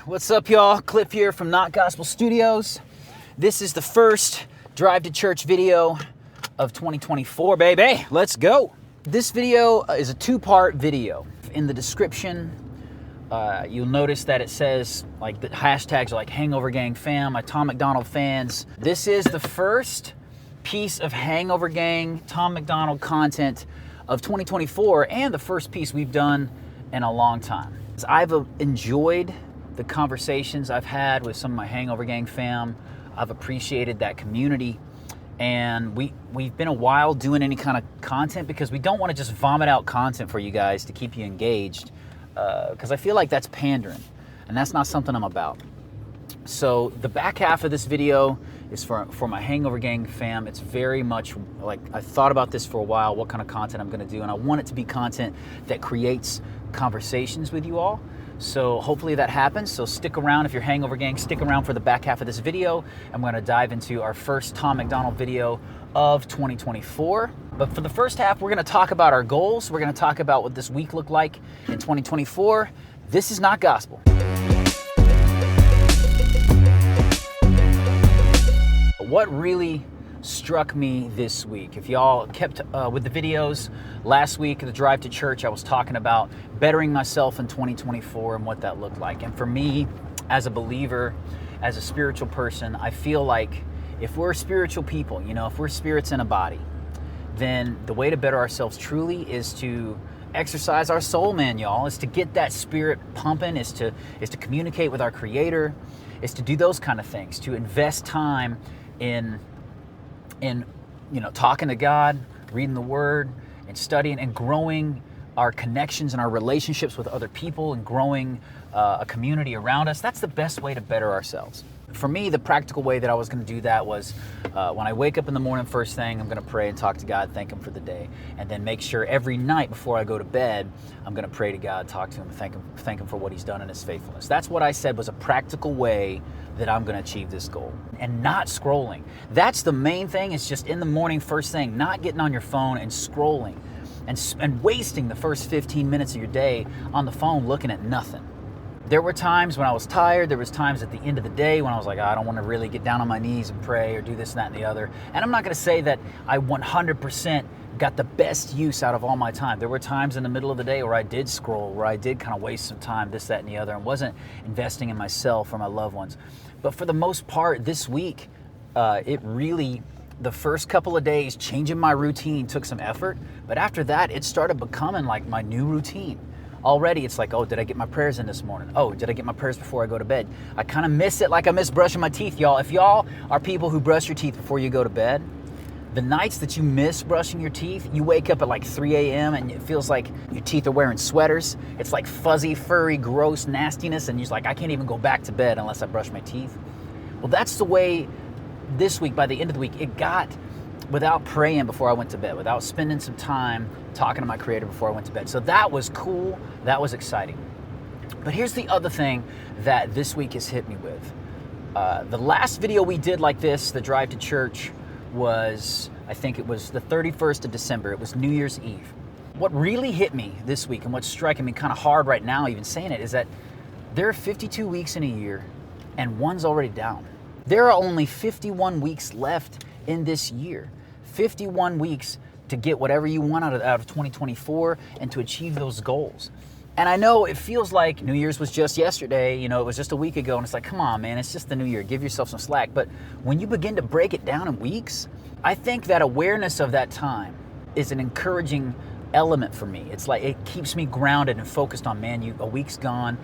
What's up, y'all? Cliff here from Not Gospel Studios. This is the first Drive to Church video of 2024, baby. Let's go. This video is a two-part video. In the description, you'll notice that it says, like, the hashtags are like Hangover Gang Fam, my Tom Macdonald fans. This is the first piece of Hangover Gang, Tom Macdonald content of 2024, and the first piece we've done in a long time. I've enjoyed the conversations I've had with some of my Hangover Gang fam. I've appreciated that community, and we've been a while doing any kind of content because we don't want to just vomit out content for you guys to keep you engaged, because I feel like that's pandering, and that's not something I'm about. So the back half of this video is for my Hangover Gang fam. It's very much like I thought about this for a while, what kind of content I'm going to do, and I want it to be content that creates conversations with you all. So hopefully that happens. So stick around if you're Hangover Gang, stick around for the back half of this video. I'm going to dive into our first Tom Macdonald video of 2024. But for the first half, we're going to talk about our goals. We're going to talk about what this week looked like in 2024. This is not gospel. What really struck me this week, if y'all kept with the videos last week, the Drive to Church, I was talking about bettering myself in 2024 and what that looked like. And for me, as a believer, as a spiritual person, I feel like if we're spiritual people, you know, if we're spirits in a body, then the way to better ourselves truly is to exercise our soul, man, y'all. Is to get that spirit pumping, is to communicate with our Creator, is to do those kind of things, to invest time in talking to God, reading the Word, and studying and growing our connections and our relationships with other people, and growing a community around us. That's the best way to better ourselves. For me, the practical way that I was going to do that was when I wake up in the morning, first thing, I'm going to pray and talk to God, thank Him for the day, and then make sure every night before I go to bed, I'm going to pray to God, talk to Him, and thank Him for what He's done in His faithfulness. That's what I said was a practical way that I'm going to achieve this goal. And not scrolling. That's the main thing. It's just in the morning, first thing, not getting on your phone and scrolling and wasting the first 15 minutes of your day on the phone looking at nothing. There were times when I was tired. There was times at the end of the day when I was like, I don't want to really get down on my knees and pray or do this and that and the other. And I'm not going to say that I 100% got the best use out of all my time. There were times in the middle of the day where I did scroll, where I did kind of waste some time, this, that, and the other, and wasn't investing in myself or my loved ones. But for the most part, this week, the first couple of days, changing my routine took some effort. But after that, it started becoming like my new routine. Already, it's like, oh, did I get my prayers in this morning? Oh, did I get my prayers before I go to bed? I kind of miss it like I miss brushing my teeth, y'all. If y'all are people who brush your teeth before you go to bed, the nights that you miss brushing your teeth, you wake up at like 3 a.m. and it feels like your teeth are wearing sweaters. It's like fuzzy, furry, gross nastiness, and you're just like, I can't even go back to bed unless I brush my teeth. Well, that's the way this week, by the end of the week, it got without praying before I went to bed, without spending some time talking to my Creator before I went to bed. So that was cool. That was exciting. But here's the other thing that this week has hit me with. The last video we did like this, the Drive to Church, was, I think it was the 31st of December. It was New Year's Eve. What really hit me this week, and what's striking me kind of hard right now even saying it, is that there are 52 weeks in a year and one's already down. There are only 51 weeks left in this year. 51 weeks to get whatever you want out of 2024 and to achieve those goals. And I know it feels like New Year's was just yesterday, you know, it was just a week ago, and it's like, come on, man, it's just the new year. Give yourself some slack. But when you begin to break it down in weeks, I think that awareness of that time is an encouraging element for me. It's like it keeps me grounded and focused on, man, a week's gone.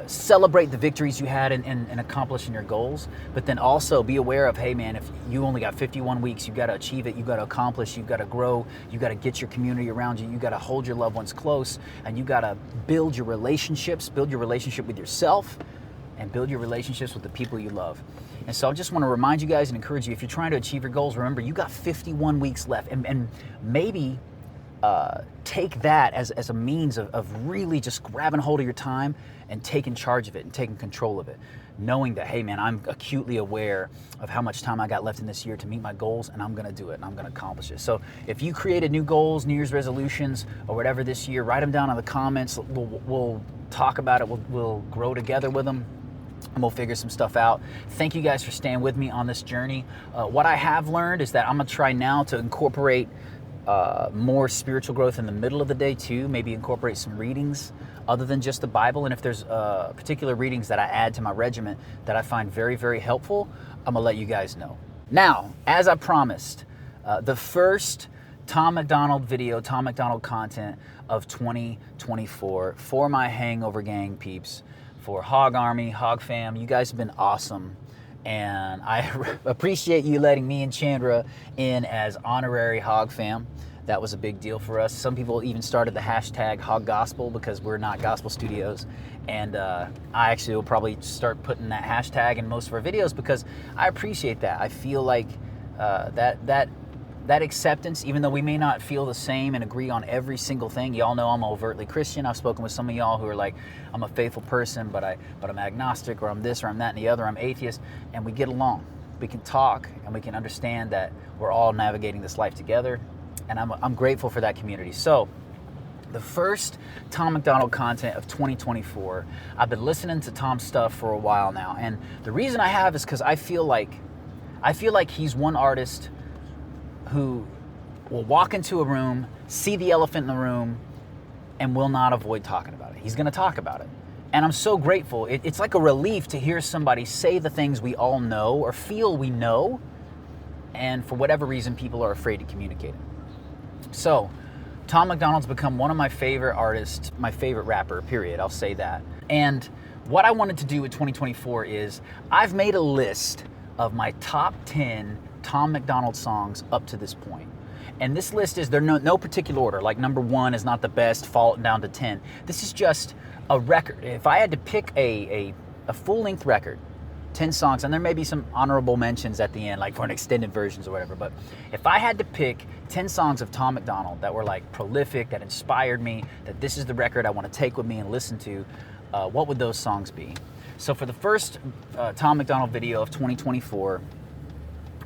Celebrate the victories you had in accomplishing your goals, but then also be aware of, hey, man, if you only got 51 weeks, you've got to achieve it, you've got to accomplish, you've got to grow, you've got to get your community around you, you've got to hold your loved ones close, and you've got to build your relationships, build your relationship with yourself, and build your relationships with the people you love. And so I just want to remind you guys and encourage you, if you're trying to achieve your goals, remember, you got 51 weeks left, and maybe take that as a means of really just grabbing hold of your time and taking charge of it and taking control of it. Knowing that, hey man, I'm acutely aware of how much time I got left in this year to meet my goals, and I'm going to do it and I'm going to accomplish it. So if you created new goals, New Year's resolutions, or whatever this year, write them down in the comments. We'll talk about it. We'll grow together with them. and we'll figure some stuff out. Thank you guys for staying with me on this journey. What I have learned is that I'm gonna try now to incorporate more spiritual growth in the middle of the day too. Maybe incorporate some readings other than just the Bible. And if there's particular readings that I add to my regimen that I find very, very helpful, I'm gonna let you guys know. Now, as I promised, the first Tom Macdonald video, Tom Macdonald content of 2024 for my Hangover Gang peeps, for Hog Army, HOGFAM. You guys have been awesome. And I appreciate you letting me and Chandra in as honorary HOGFAM. That was a big deal for us. Some people even started the hashtag HogGospel because we're not gospel studios. And I actually will probably start putting that hashtag in most of our videos because I appreciate that. I feel like that acceptance, even though we may not feel the same and agree on every single thing. Y'all know I'm overtly Christian. I've spoken with some of y'all who are like, I'm a faithful person, but I'm agnostic, or I'm this, or I'm that, and the other. I'm atheist, and we get along. We can talk, and we can understand that we're all navigating this life together, and I'm grateful for that community. So, the first Tom Macdonald content of 2024, I've been listening to Tom's stuff for a while now, and the reason I have is because I feel like he's one artist who will walk into a room, see the elephant in the room, and will not avoid talking about it. He's going to talk about it. And I'm so grateful. It's like a relief to hear somebody say the things we all know or feel we know, and for whatever reason, people are afraid to communicate it. So, Tom Macdonald's become one of my favorite artists, my favorite rapper, period. I'll say that. And what I wanted to do with 2024 is I've made a list of my top 10 Tom Macdonald songs up to this point. And this list is, there's no particular order, like number 1 is not the best, fall down to 10. This is just a record. If I had to pick a full-length record, 10 songs, and there may be some honorable mentions at the end, like for an extended versions or whatever, but if I had to pick 10 songs of Tom Macdonald that were like prolific, that inspired me, that this is the record I want to take with me and listen to, what would those songs be? So for the first Tom Macdonald video of 2024,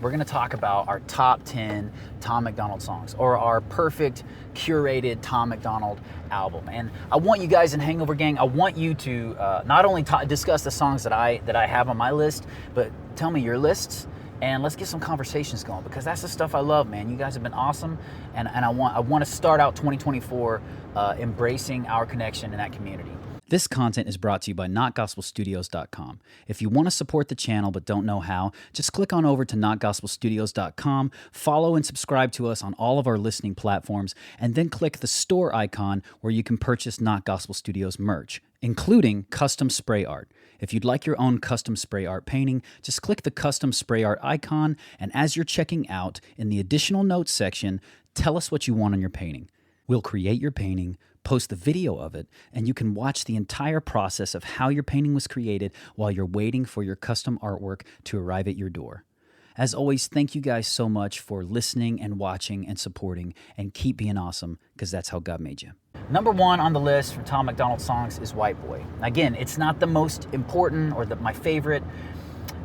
we're going to talk about our top 10 Tom Macdonald songs, or our perfect curated Tom Macdonald album. And I want you guys in Hangover Gang, I want you to not only discuss the songs that I have on my list, but tell me your lists, and let's get some conversations going, because that's the stuff I love, man. You guys have been awesome, and I want to start out 2024 embracing our connection in that community. This content is brought to you by NotGospelStudios.com. If you want to support the channel but don't know how, just click on over to NotGospelStudios.com, follow and subscribe to us on all of our listening platforms, and then click the store icon where you can purchase Not Gospel Studios merch, including custom spray art. If you'd like your own custom spray art painting, just click the custom spray art icon, and as you're checking out, in the additional notes section, tell us what you want on your painting. We'll create your painting, post the video of it, and you can watch the entire process of how your painting was created while you're waiting for your custom artwork to arrive at your door. As always, thank you guys so much for listening and watching and supporting, and keep being awesome, because that's how God made you. Number 1 on the list for Tom Macdonald songs is White Boy. Again, it's not the most important or my favorite,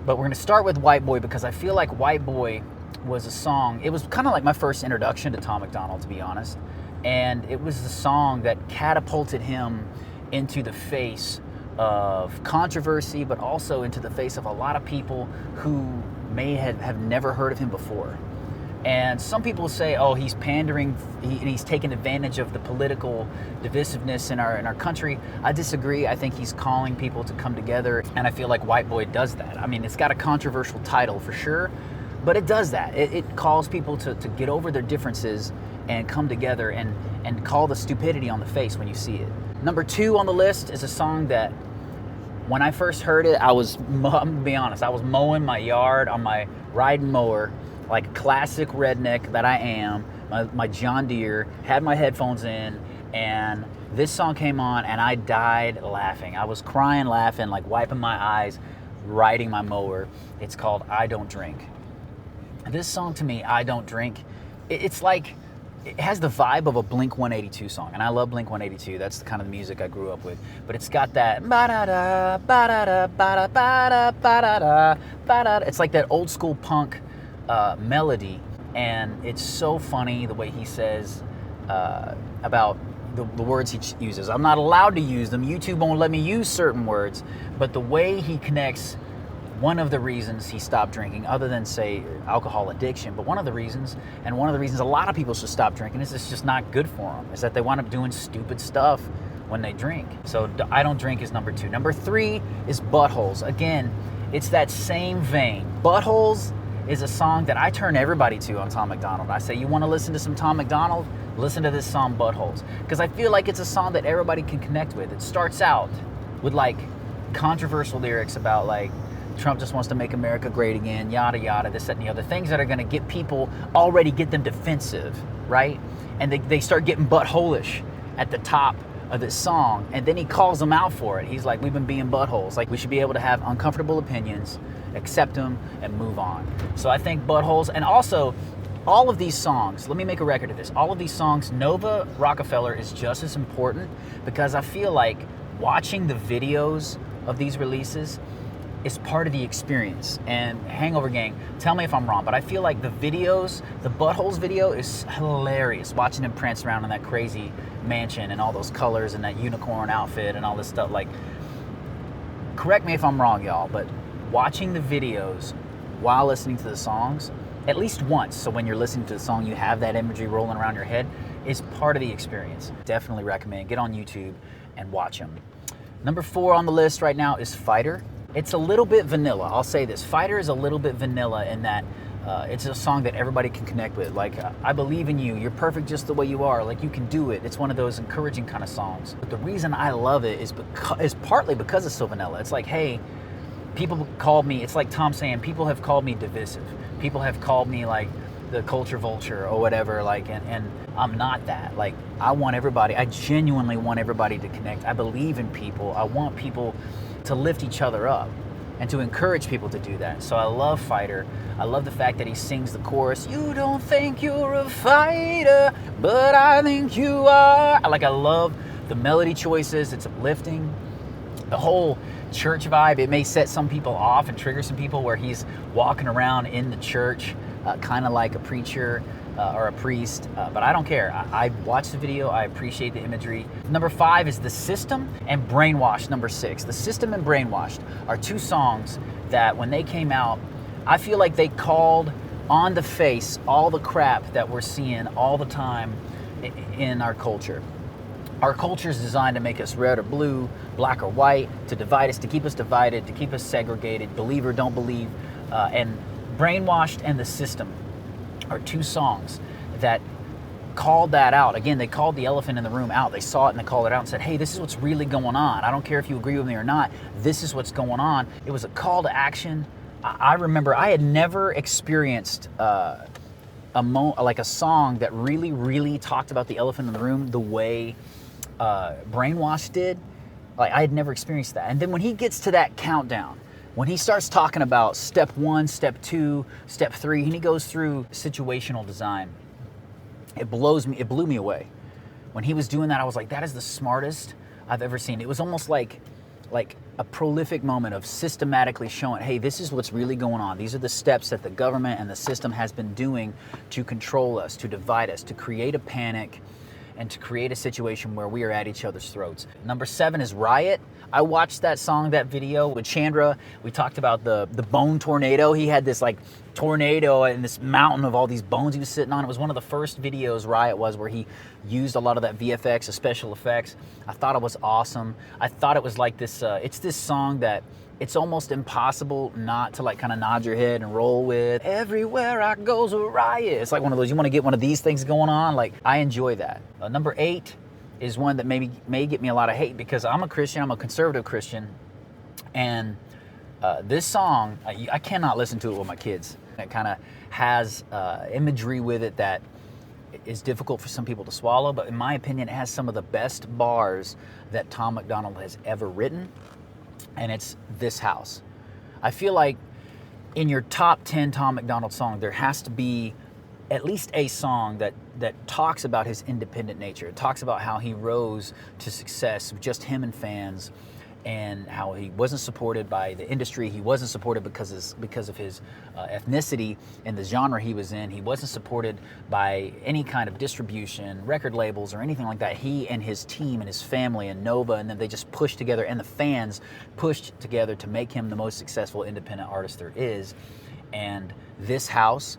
but we're going to start with White Boy because I feel like White Boy was a song, it was kind of like my first introduction to Tom Macdonald, to be honest. And it was the song that catapulted him into the face of controversy, but also into the face of a lot of people who may have never heard of him before. And some people say, oh, he's pandering, and he's taking advantage of the political divisiveness in our country. I disagree. I think he's calling people to come together, and I feel like White Boy does that. I mean, it's got a controversial title for sure, but it does that. It calls people to get over their differences and come together and call the stupidity on the face when you see it. Number 2 on the list is a song that when I first heard it, I'm gonna be honest, I was mowing my yard on my riding mower, like a classic redneck that I am, my John Deere, had my headphones in, and this song came on and I died laughing. I was crying, laughing, like wiping my eyes, riding my mower. It's called I Don't Drink. This song to me, I Don't Drink, it's like, it has the vibe of a Blink-182 song, and I love Blink-182. That's the kind of music I grew up with. But it's got that ba-da-da, ba-da-da, ba-da, ba-da, ba-da-da, ba-da. It's like that old school punk melody, and it's so funny the way he says about the words he uses. I'm not allowed to use them. YouTube won't let me use certain words, but the way he connects one of the reasons he stopped drinking, other than, say, alcohol addiction, but one of the reasons a lot of people should stop drinking is it's just not good for them, is that they wind up doing stupid stuff when they drink. So I Don't Drink is number 2. Number 3 is Buttholes. Again, it's that same vein. Buttholes is a song that I turn everybody to on Tom Macdonald. I say, you want to listen to some Tom Macdonald? Listen to this song, Buttholes. Because I feel like it's a song that everybody can connect with. It starts out with like controversial lyrics about like, Trump just wants to make America great again, yada, yada, this, that, and the other. Things that are going to get people, already get them defensive, right? And they start getting butthole-ish at the top of this song. And then he calls them out for it. He's like, we've been being buttholes. Like, we should be able to have uncomfortable opinions, accept them, and move on. So I think Buttholes, and also all of these songs, let me make a record of this. All of these songs, Nova Rockefeller is just as important, because I feel like watching the videos of these releases is part of the experience. And Hangover Gang, tell me if I'm wrong, but I feel like the videos, the Buttholes video is hilarious. Watching him prance around in that crazy mansion and all those colors and that unicorn outfit and all this stuff. Like, correct me if I'm wrong, y'all, but watching the videos while listening to the songs, at least once, so when you're listening to the song, you have that imagery rolling around your head, is part of the experience. Definitely recommend. Get on YouTube and watch them. Number 4 on the list right now is Fighter. It's a little bit vanilla. I'll say this. Fighter is a little bit vanilla in that it's a song that everybody can connect with. Like, I believe in you. You're perfect just the way you are. Like, you can do it. It's one of those encouraging kind of songs. But the reason I love it is partly because it's so vanilla. It's like, hey, people called me, it's like Tom saying, people have called me divisive. People have called me like the culture vulture or whatever, like, and I'm not that. Like, I genuinely want everybody to connect. I believe in people. I want people to lift each other up and to encourage people to do that. So I love Fighter. I love the fact that he sings the chorus, you don't think you're a fighter, but I think you are. Like, I love the melody choices. It's uplifting. The whole church vibe, it may set some people off and trigger some people where he's walking around in the church kind of like a preacher or a priest, but I don't care. I watched the video. I appreciate the imagery. Number 5 is The System and Brainwashed, number 6. The System and Brainwashed are 2 songs that when they came out, I feel like they called on the face all the crap that we're seeing all the time in our culture. Our culture is designed to make us red or blue, black or white, to divide us, to keep us divided, to keep us segregated, believe or don't believe. And Brainwashed and The System are 2 songs that called that out. Again, they called the elephant in the room out. They saw it and they called it out and said, hey, this is what's really going on. I don't care if you agree with me or not. This is what's going on. It was a call to action. I remember I had never experienced like a song that really, really talked about the elephant in the room the way Brainwashed did. Like, I had never experienced that. And then when he gets to that countdown, when he starts talking about step 1, step 2, step 3, and he goes through situational design, it blew me away. When he was doing that, I was like, that is the smartest I've ever seen. It was almost like a prolific moment of systematically showing, hey, this is what's really going on. These are the steps that the government and the system has been doing to control us, to divide us, to create a panic, and to create a situation where we are at each other's throats. Number 7 is Riot. I watched that video with Chandra. We talked about the bone tornado. He had this like tornado and this mountain of all these bones he was sitting on. It was one of the first videos Riot was where he used a lot of that VFX, the special effects. I thought it was awesome. I thought it was like this, it's this song that it's almost impossible not to like kind of nod your head and roll with. Everywhere I go's a riot. It's like one of those, you want to get one of these things going on. Like, I enjoy that. Number 8 is one that may get me a lot of hate because I'm a Christian, I'm a conservative Christian. And this song, I cannot listen to it with my kids. It kind of has imagery with it that is difficult for some people to swallow, but in my opinion, it has some of the best bars that Tom Macdonald has ever written. And it's This House. I feel like in your top 10 Tom Macdonald songs, there has to be at least a song that talks about his independent nature. It talks about how he rose to success with just him and fans. and how he wasn't supported by the industry. He wasn't supported because of his ethnicity and the genre he was in. He wasn't supported by any kind of distribution, record labels, or anything like that. He and his team and his family and Nova, and then they just pushed together, and the fans pushed together to make him the most successful independent artist there is. And this house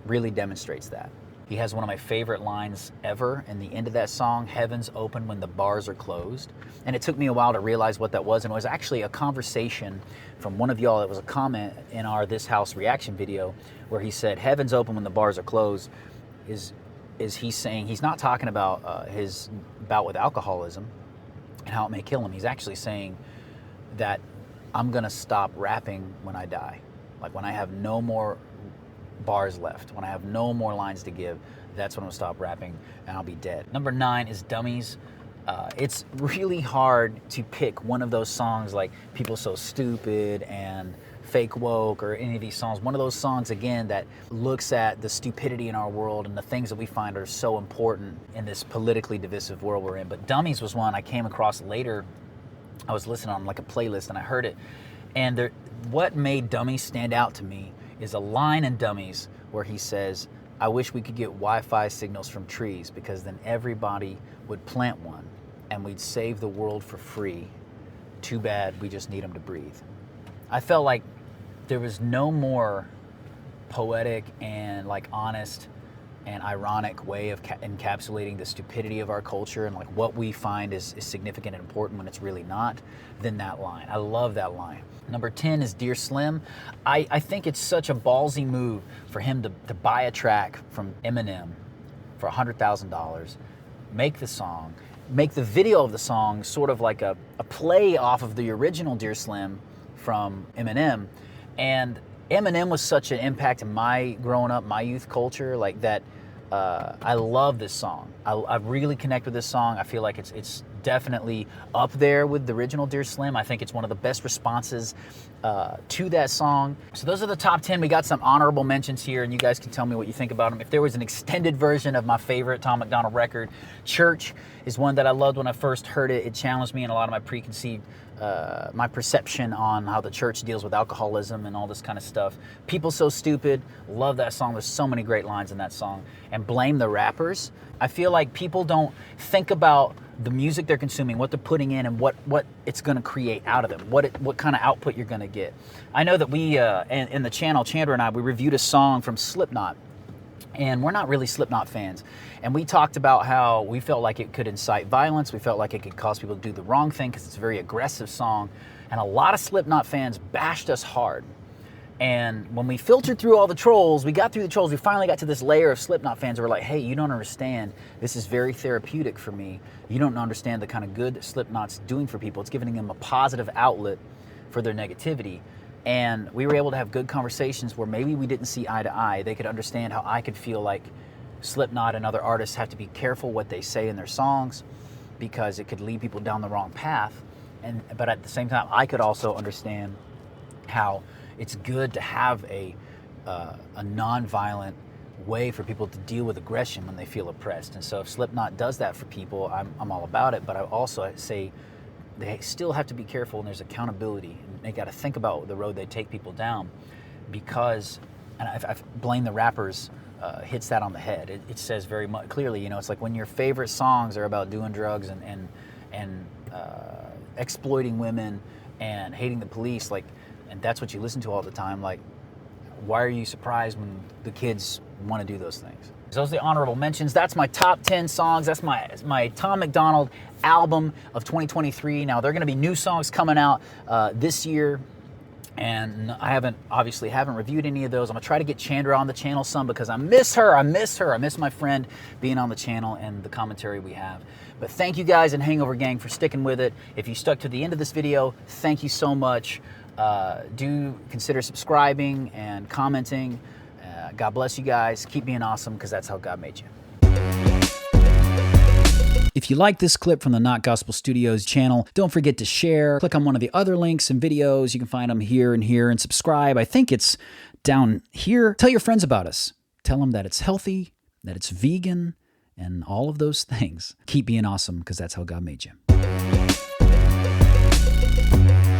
really demonstrates that. He has one of my favorite lines ever in the end of that song, "Heaven's open when the bars are closed." And it took me a while to realize what that was, and it was actually a conversation from one of y'all. That was a comment in our This House reaction video where he said, "Heaven's open when the bars are closed." Is he saying, he's not talking about his bout with alcoholism and how it may kill him. He's actually saying that I'm gonna stop rapping when I die. Like when I have no more bars left, when I have no more lines to give, that's when I'll stop rapping and I'll be dead. Number 9 is Dummies. It's really hard to pick one of those songs like People So Stupid and Fake Woke or any of these songs. One of those songs, again, that looks at the stupidity in our world and the things that we find are so important in this politically divisive world we're in. But Dummies was one I came across later. I was listening on like a playlist and I heard it. And what made Dummies stand out to me is a line in Dummies where he says, "I wish we could get Wi-Fi signals from trees because then everybody would plant one and we'd save the world for free. Too bad we just need them to breathe." I felt like there was no more poetic and like honest and ironic way of encapsulating the stupidity of our culture and like what we find is significant and important when it's really not than that line. I love that line. Number 10 is Dear Slim. I think it's such a ballsy move for him to buy a track from Eminem for $100,000, make the song, make the video of the song sort of like a play off of the original Dear Slim from Eminem. And Eminem was such an impact in my growing up, my youth culture, like that. I love this song. I really connect with this song. I feel like it's definitely up there with the original Dear Slim. I think it's one of the best responses to that song. So those are the top 10. We got some honorable mentions here, and you guys can tell me what you think about them. If there was an extended version of my favorite Tom Macdonald record, Church is one that I loved when I first heard it. It challenged me in a lot of my preconceived my perception on how the church deals with alcoholism and all this kind of stuff. People So Stupid, love that song. There's so many great lines in that song. And Blame the Rappers. I feel like people don't think about the music they're consuming, what they're putting in, and what it's going to create out of them, what kind of output you're going to get. I know that we, in the channel, Chandra and I, we reviewed a song from Slipknot. And we're not really Slipknot fans. And we talked about how we felt like it could incite violence. We felt like it could cause people to do the wrong thing because it's a very aggressive song. And a lot of Slipknot fans bashed us hard. And when we filtered through all the trolls, we got through the trolls, we finally got to this layer of Slipknot fans who were like, "Hey, you don't understand. This is very therapeutic for me. You don't understand the kind of good Slipknot's doing for people. It's giving them a positive outlet for their negativity." And we were able to have good conversations where maybe we didn't see eye to eye. They could understand how I could feel like Slipknot and other artists have to be careful what they say in their songs because it could lead people down the wrong path. But at the same time, I could also understand how it's good to have a non-violent way for people to deal with aggression when they feel oppressed. And so if Slipknot does that for people, I'm all about it. But I also say they still have to be careful, and there's accountability. And they got to think about the road they take people down, because, and I Blame the Rappers hits that on the head. It says very much clearly, you know, it's like when your favorite songs are about doing drugs and exploiting women and hating the police, like, and that's what you listen to all the time. Like, why are you surprised when the kids want to do those things? So those are the honorable mentions. That's my top 10 songs. That's my Tom Macdonald album of 2023. Now, there are going to be new songs coming out this year, and I obviously haven't reviewed any of those. I'm going to try to get Chandra on the channel some because I miss her. I miss my friend being on the channel and the commentary we have. But thank you guys and Hangover Gang for sticking with it. If you stuck to the end of this video, thank you so much. Do consider subscribing and commenting. God bless you guys. Keep being awesome, because that's how God made you. If you like this clip from the Not Gospel Studios channel, don't forget to share. Click on one of the other links and videos. You can find them here, and subscribe. I think it's down here. Tell your friends about us. Tell them that it's healthy, that it's vegan, and all of those things. Keep being awesome, because that's how God made you. it.